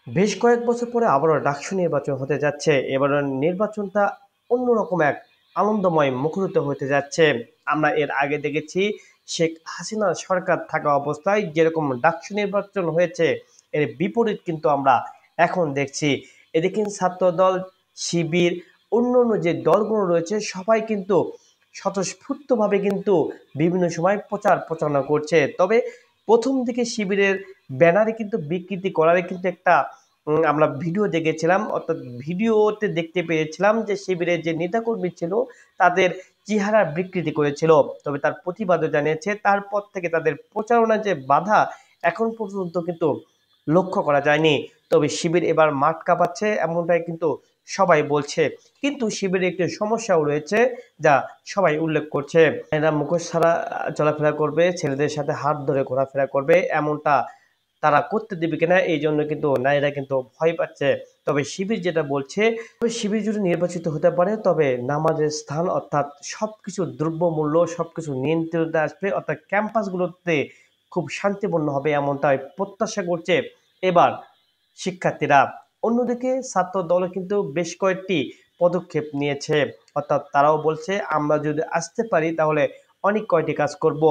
বেশ কয়েক বছর পরে আবারও ডাকসু নির্বাচন হতে যাচ্ছে। এবারের নির্বাচনটা অন্যরকম এক আনন্দময় মুখরিত হতে যাচ্ছে। আমরা এর আগে দেখেছি শেখ হাসিনার সরকার থাকা অবস্থায় যেরকম ডাকসু নির্বাচন হয়েছে, এর বিপরীত কিন্তু আমরা এখন দেখছি। এদিকে ছাত্রদল, শিবির, অন্যান্য যে দলগুলো রয়েছে সবাই কিন্তু স্বতঃস্ফূর্তভাবে কিন্তু বিভিন্ন সময় প্রচার প্রচারণা করছে। তবে প্রথম দিকে শিবিরের ব্যানারে কিন্তু বিকৃতি করার কিন্তু একটা আমরা ভিডিও দেখেছিলাম, অর্থাৎ ভিডিওতে দেখতে পেয়েছিলাম যে শিবিরের যে নেতাকর্মী ছিল তাদের চেহারা বিকৃতি করেছিল। তবে তার প্রতিবাদও জানিয়েছে। তারপর থেকে তাদের প্রচারণার যে বাধা এখন পর্যন্ত কিন্তু লক্ষ্য করা যায়নি। তবে শিবির এবার মাঠ কাঁপাচ্ছে এমনটাই কিন্তু সবাই বলছে। কিন্তু শিবিরে একটি সমস্যাও রয়েছে, যা সবাই উল্লেখ করছে। এরা মুখোশ ছাড়া চলাফেরা করবে, ছেলেদের সাথে হাত ধরে ঘোরাফেরা করবে, এমনটা তারা করতে দেবে কিনা এই জন্য কিন্তু নারীরা কিন্তু ভয় পাচ্ছে। তবে শিবির যেটা বলছে, তবে শিবির যদি নির্বাচিত হতে পারে তবে নামাজের স্থান অর্থাৎ সবকিছু দ্রব্যমূল্য সবকিছু নিয়ন্ত্রণে আসবে, অর্থাৎ ক্যাম্পাসগুলোতে খুব শান্তিপূর্ণ হবে এমনটাই প্রত্যাশা করছে এবার শিক্ষার্থীরা। অন্যদিকে ছাত্র দল কিন্তু বেশ কয়েকটি পদক্ষেপ নিয়েছে, অর্থাৎ তারাও বলছে আমরা যদি আসতে পারি তাহলে অনেক কয়টি কাজ করব।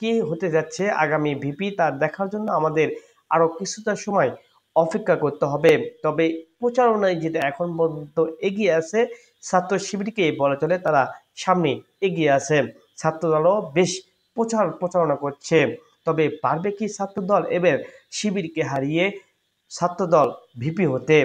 কি হতে যাচ্ছে আগামী ভিপি তার দেখার জন্য আমাদের আরো কিছুটা সময় অপেক্ষা করতে হবে। তবে প্রচারণায় যেটা এখন পর্যন্ত এগিয়ে আছে ছাত্র শিবিরকে বলা চলে, তারা সামনে এগিয়ে আছে। ছাত্রদলও বেশ প্রচারণা করছে। তবে পারবে কি ছাত্রদল এবার শিবিরকে হারিয়ে ছাত্রদল ভিপি হতে?